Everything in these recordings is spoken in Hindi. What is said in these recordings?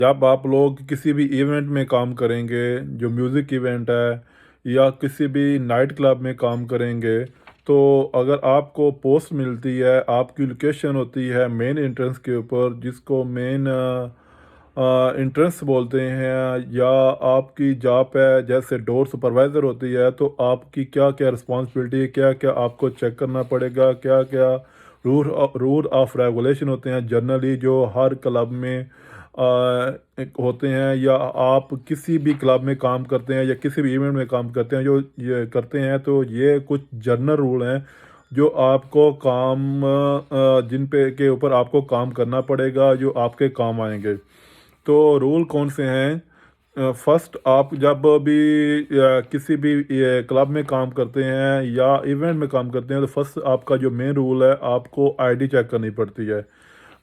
जब आप लोग किसी भी इवेंट में काम करेंगे, जो म्यूज़िक इवेंट है या किसी भी नाइट क्लब में काम करेंगे, तो अगर आपको पोस्ट मिलती है, आपकी लोकेशन होती है मेन एंट्रेंस के ऊपर जिसको मेन एंट्रेंस बोलते हैं, या आपकी जॉब है जैसे डोर सुपरवाइज़र होती है, तो आपकी क्या-क्या रिस्पॉन्सिबिलिटी है, क्या-क्या आपको चेक करना पड़ेगा, क्या-क्या रूल ऑफ रेगुलेशन होते हैं जनरली जो हर क्लब में एक होते हैं, या आप किसी भी क्लब में काम करते हैं या किसी भी इवेंट में काम करते हैं जो ये करते हैं, तो ये कुछ जनरल रूल हैं जो आपको जिन पे के ऊपर आपको काम करना पड़ेगा, जो आपके काम आएंगे। तो रूल कौन से हैं? फर्स्ट, आप जब भी किसी भी ये क्लब में काम करते हैं या इवेंट में काम करते हैं, तो फर्स्ट आपका जो मेन रूल है, आपको आईडी चेक करनी पड़ती है।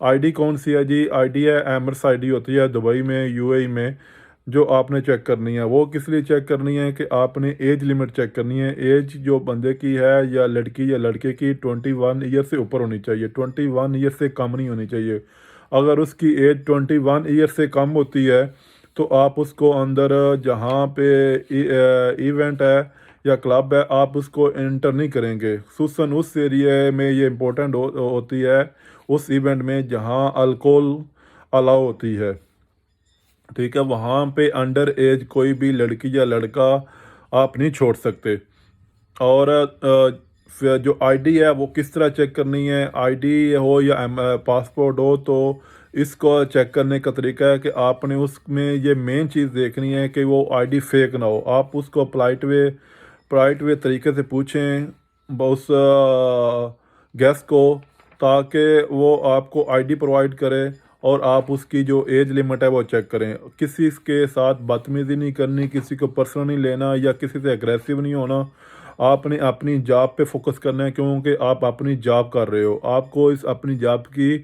आईडी कौन सी है जी? आईडी है एमरस आईडी होती है दुबई में, यूएई में, जो आपने चेक करनी है। वो किस लिए चेक करनी है कि आपने एज लिमिट चेक करनी है। एज जो बंदे की है या लड़की या लड़के की 21 ईयर से ऊपर होनी चाहिए, 21 ईयर से कम नहीं होनी चाहिए। अगर उसकी एज 21 ईयर से कम होती है तो आप उसको अंदर जहाँ पे इवेंट है या क्लब है, आप उसको एंटर नहीं करेंगे। खुसूसन उस एरिया में ये इम्पोर्टेंट होती है, उस इवेंट में जहाँ अल्कोहल अलाउ होती है। ठीक है, वहाँ पे अंडर एज कोई भी लड़की या लड़का आप नहीं छोड़ सकते। और फिर जो आईडी है वो किस तरह चेक करनी है? आईडी हो या पासपोर्ट हो, तो इसको चेक करने का तरीका है कि आपने उसमें ये मेन चीज़ देखनी है कि वो आईडी फेक ना हो। आप उसको पोलाइट वे तरीके से पूछें उस गेस्ट को, ताकि वो आपको आईडी प्रोवाइड करे और आप उसकी जो एज लिमिट है वो चेक करें। किसी के साथ बदतमीज़ी नहीं करनी, किसी को पर्सनल नहीं लेना या किसी से एग्रेसिव नहीं होना। आपने अपनी जॉब पे फोकस करना है, क्योंकि आप अपनी जॉब कर रहे हो। आपको इस अपनी जॉब की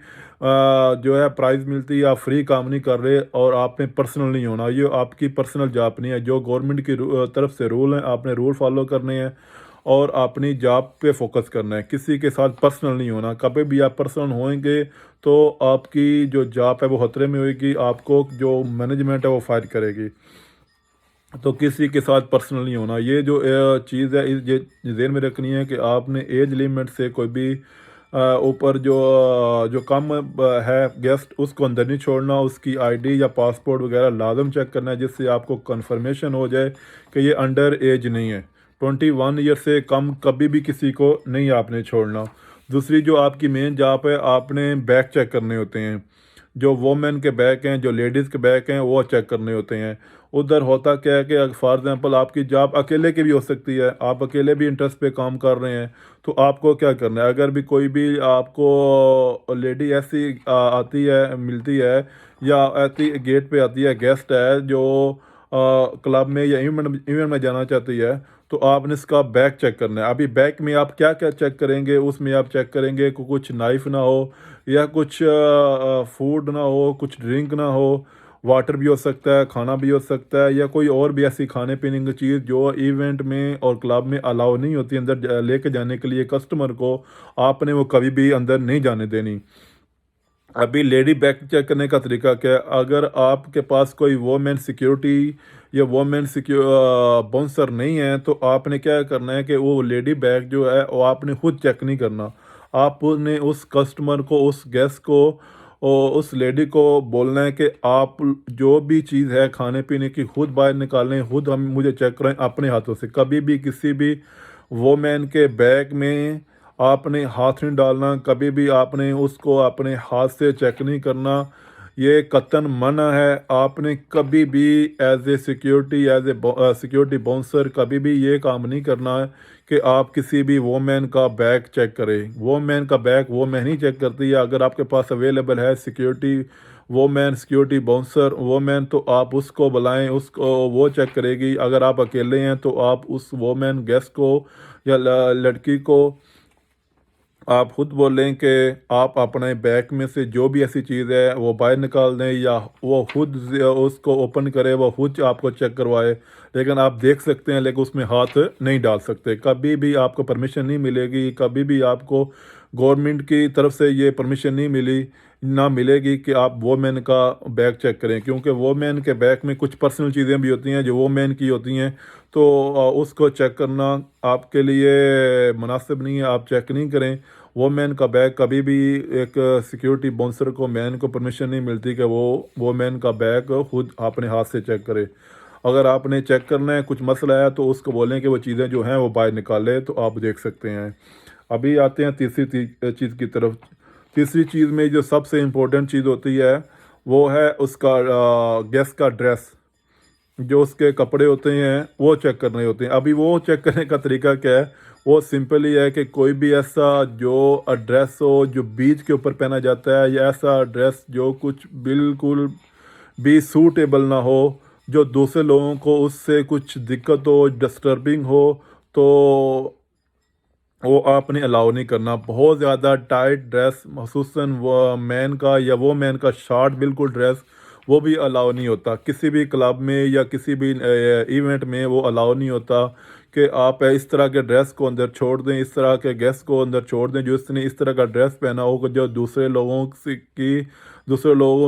जो है प्राइज़ मिलती है, आप फ्री काम नहीं कर रहे और आप में पर्सनल नहीं होना। ये आपकी पर्सनल जॉब नहीं है। जो गवर्नमेंट की तरफ से रूल हैं, आपने रूल फॉलो करने हैं और अपनी जॉब पे फोकस करना है। किसी के साथ पर्सनल नहीं होना। कभी भी आप पर्सनल होएंगे तो आपकी जो जॉब है वो खतरे में होएगी, आपको जो मैनेजमेंट है वो फायर करेगी। तो किसी के साथ पर्सनल नहीं होना। ये जो चीज़ है, ये ज़हन में रखनी है कि आपने एज लिमिट से कोई भी ऊपर जो कम है गेस्ट, उसको अंदर नहीं छोड़ना। उसकी आईडी या पासपोर्ट वगैरह लाजम चेक करना है, जिससे आपको कंफर्मेशन हो जाए कि ये अंडर एज नहीं है। 21 ईयर से कम कभी भी किसी को नहीं आपने छोड़ना। दूसरी जो आपकी मेन जॉब है, आपने बैग चेक करने होते हैं। जो वोमेन के बैग हैं, जो लेडीज़ के बैग हैं, वो चेक करने होते हैं। उधर होता क्या है कि फॉर एग्ज़ाम्पल आपकी जॉब अकेले की भी हो सकती है, आप अकेले भी इंटरेस्ट पे काम कर रहे हैं, तो आपको क्या करना है? अगर भी कोई भी आपको लेडी ऐसी आती है, मिलती है, या ऐसी गेट पे आती है, गेस्ट है जो क्लब में या इवेंट में जाना चाहती है, तो आपने इसका बैग चेक करना है। अभी बैग में आप क्या-क्या चेक करेंगे? उसमें आप चेक करेंगे कि कुछ नाइफ़ ना हो, या कुछ फूड ना हो, कुछ ड्रिंक ना हो, वाटर भी हो सकता है, खाना भी हो सकता है, या कोई और भी ऐसी खाने-पीने की चीज़ जो इवेंट में और क्लब में अलाउ नहीं होती अंदर लेके जाने के लिए कस्टमर को, आपने वो कभी भी अंदर नहीं जाने देनी। अभी लेडी बैग चेक करने का तरीका क्या है? अगर आपके पास कोई वुमेन सिक्योरिटी या वुमेन बाउंसर नहीं है, तो आपने क्या करना है कि वो लेडी बैग जो है वो आपने खुद चेक नहीं करना। आपने उस कस्टमर को, उस गेस्ट को, उस लेडी को बोलना है कि आप जो भी चीज़ है खाने पीने की खुद बाहर निकालें, खुद हम मुझे चेक कराएं अपने हाथों से। कभी भी किसी भी वुमेन के बैग में आपने हाथ नहीं डालना, कभी भी आपने उसको अपने हाथ से चेक नहीं करना। ये कतई मना है। आपने कभी भी as a security, security bouncer कभी भी ये काम नहीं करना है कि आप किसी भी वोमेन का बैग चेक करें। वोमेन का बैग वोमेन ही चेक करती है। अगर आपके पास अवेलेबल है security women, security bouncer women, तो आप उसको बुलाएं, उसको वो चेक करेगी। अगर आप अकेले हैं तो आप उस वोमेन गेस्ट को या लड़की को आप खुद बोलें कि आप अपने बैग में से जो भी ऐसी चीज़ है वो बाहर निकाल दें, या वो खुद उसको ओपन करे, वो खुद आपको चेक करवाए। लेकिन आप देख सकते हैं, लेकिन उसमें हाथ नहीं डाल सकते। कभी भी आपको परमिशन नहीं मिलेगी, कभी भी आपको गवर्नमेंट की तरफ से ये परमिशन नहीं मिली। ना मिलेगी कि आप वोमेन का बैग चेक करें, क्योंकि वोमेन के बैग में कुछ पर्सनल चीज़ें भी होती हैं जो वोमेन की होती हैं। तो उसको चेक करना आपके लिए मुनासिब नहीं है, आप चेक नहीं करें। वोमेन का बैग कभी भी एक सिक्योरिटी बाउंसर को, मैन को परमिशन नहीं मिलती कि वो वोमेन का बैग खुद अपने हाथ से चेक करे। अगर आपने चेक करना है, कुछ मसला है, तो उसको बोलें कि वो चीज़ें जो हैं वो बाहर निकाले, तो आप देख सकते हैं। अभी आते हैं तीसरी चीज़ की तरफ। तीसरी चीज़ में जो सबसे इम्पोर्टेंट चीज़ होती है वो है उसका गेस्ट का ड्रेस। जो उसके कपड़े होते हैं वो चेक करने होते हैं। अभी वो चेक करने का तरीका क्या है, वो सिंपल ही है कि कोई भी ऐसा जो ड्रेस हो जो बीच के ऊपर पहना जाता है, या ऐसा ड्रेस जो कुछ बिल्कुल भी सूटेबल ना हो, जो दूसरे लोगों को उससे कुछ दिक्कत हो, डिस्टर्बिंग हो, तो वो आपने अलाउ नहीं करना। बहुत ज़्यादा टाइट ड्रेस, ख़ुसूसन वो मैन का या वो मैन का शॉर्ट बिल्कुल ड्रेस, वो भी अलाउ नहीं होता किसी भी क्लब में या किसी भी इवेंट में। वो अलाउ नहीं होता कि आप इस तरह के ड्रेस को अंदर छोड़ दें, इस तरह के गेस्ट को अंदर छोड़ दें जो इसने इस तरह का ड्रेस पहना हो, जो दूसरे लोगों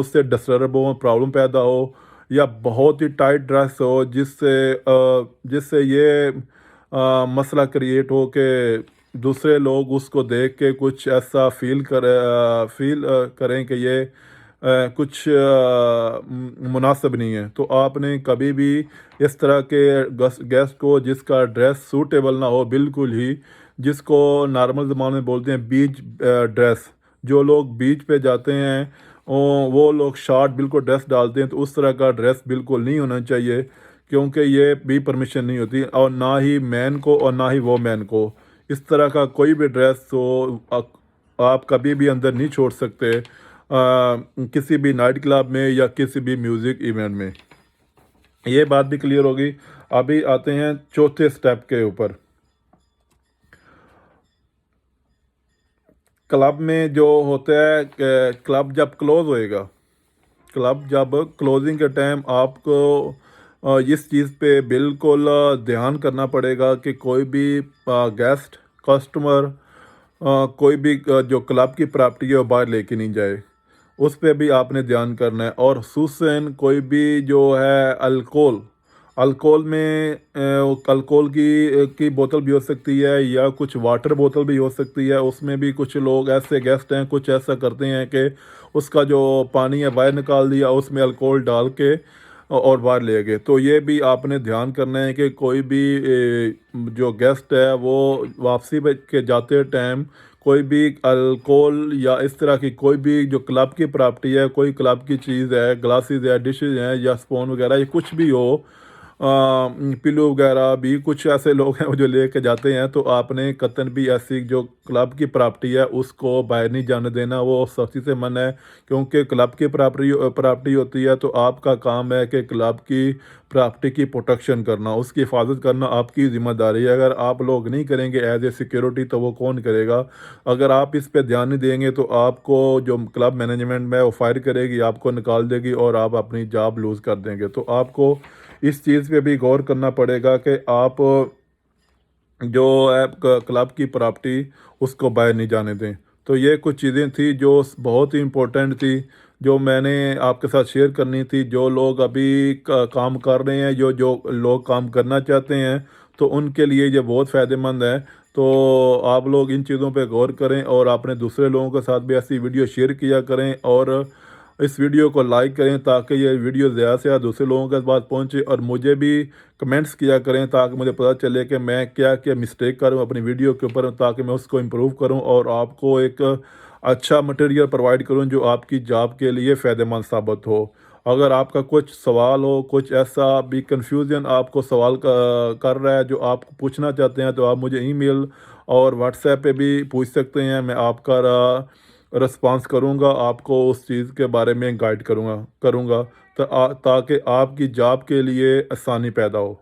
से डिस्टर्ब हो, प्रॉब्लम पैदा हो, या बहुत ही टाइट ड्रेस हो जिससे ये मसला क्रिएट हो कि दूसरे लोग उसको देख के कुछ ऐसा फील करें कि ये कुछ मुनासिब नहीं है। तो आपने कभी भी इस तरह के गेस्ट को जिसका ड्रेस सूटेबल ना हो बिल्कुल ही, जिसको नॉर्मल ज़बान में बोलते हैं बीच ड्रेस, जो लोग बीच पे जाते हैं वो लोग शॉर्ट बिल्कुल ड्रेस डालते हैं, तो उस तरह का ड्रेस बिल्कुल नहीं होना चाहिए, क्योंकि ये भी परमिशन नहीं होती, और ना ही मैन को और ना ही वो मैन को इस तरह का कोई भी ड्रेस हो आप कभी भी अंदर नहीं छोड़ सकते किसी भी नाइट क्लब में या किसी भी म्यूज़िक इवेंट में। ये बात भी क्लियर होगी। अभी आते हैं चौथे स्टेप के ऊपर। क्लब में जो होता है क्लब जब क्लोज होएगा, क्लब जब क्लोजिंग के टाइम आपको इस चीज़ पे बिल्कुल ध्यान करना पड़ेगा कि कोई भी गेस्ट, कस्टमर, कोई भी जो क्लब की प्रॉपर्टी है वो बाहर लेके नहीं जाए। उस पे भी आपने ध्यान करना है। और ख़ुसूसन कोई भी जो है अल्कोहल, अल्कोहल में अल्कोहल की बोतल भी हो सकती है या कुछ वाटर बोतल भी हो सकती है। उसमें भी कुछ लोग ऐसे गेस्ट हैं, कुछ ऐसा करते हैं कि उसका जो पानी है बाहर निकाल दिया, उसमें अल्कोहल डाल के और बाहर ले गए। तो ये भी आपने ध्यान करना है कि कोई भी जो गेस्ट है वो वापसी पे के जाते टाइम कोई भी अल्कोहल या इस तरह की कोई भी जो क्लब की प्रॉपर्टी है, कोई क्लब की चीज़ है, ग्लासेस है, डिशेज हैं या स्पून वगैरह, ये कुछ भी हो, पिलो वगैरह भी कुछ ऐसे लोग हैं वो जो लेके जाते हैं, तो आपने कतन भी ऐसी जो क्लब की प्रॉपर्टी है उसको बाहर नहीं जाने देना। वो सख्ती से मना है, क्योंकि क्लब की प्रॉपर्टी होती है, तो आपका काम है कि क्लब की प्रॉपर्टी की प्रोटेक्शन करना, उसकी हिफाजत करना आपकी ज़िम्मेदारी है। अगर आप लोग नहीं करेंगे एज ए सिक्योरिटी, तो वो कौन करेगा? अगर आप इस पे ध्यान नहीं देंगे तो आपको जो क्लब मैनेजमेंट में वो फायर करेगी, आपको निकाल देगी और आप अपनी जॉब लूज़ कर देंगे। तो आपको इस चीज़ पे भी गौर करना पड़ेगा कि आप जो है क्लब की प्रॉपर्टी उसको बाहर नहीं जाने दें। तो ये कुछ चीज़ें थी जो बहुत ही इम्पोर्टेंट थी, जो मैंने आपके साथ शेयर करनी थी। जो लोग अभी काम कर रहे हैं, जो जो लोग काम करना चाहते हैं, तो उनके लिए ये बहुत फ़ायदेमंद है। तो आप लोग इन चीज़ों पे गौर करें और अपने दूसरे लोगों के साथ भी ऐसी वीडियो शेयर किया करें, और इस वीडियो को लाइक करें ताकि ये वीडियो ज़्यादा से ज़्यादा दूसरे लोगों के पास पहुंचे। और मुझे भी कमेंट्स किया करें ताकि मुझे पता चले कि मैं क्या क्या मिस्टेक करूं अपनी वीडियो के ऊपर, ताकि मैं उसको इम्प्रूव करूं और आपको एक अच्छा मटेरियल प्रोवाइड करूं जो आपकी जॉब के लिए फ़ायदेमंद साबित हो। अगर आपका कुछ सवाल हो, कुछ ऐसा भी कन्फ्यूज़न आपको सवाल कर रहा है जो आप पूछना चाहते हैं, तो आप मुझे ईमेल और व्हाट्सएप पे भी पूछ सकते हैं। मैं आपका रिस्पॉन्स करूँगा, आपको उस चीज़ के बारे में गाइड करूँगा करूँगा ताकि आपकी जॉब के लिए आसानी पैदा हो।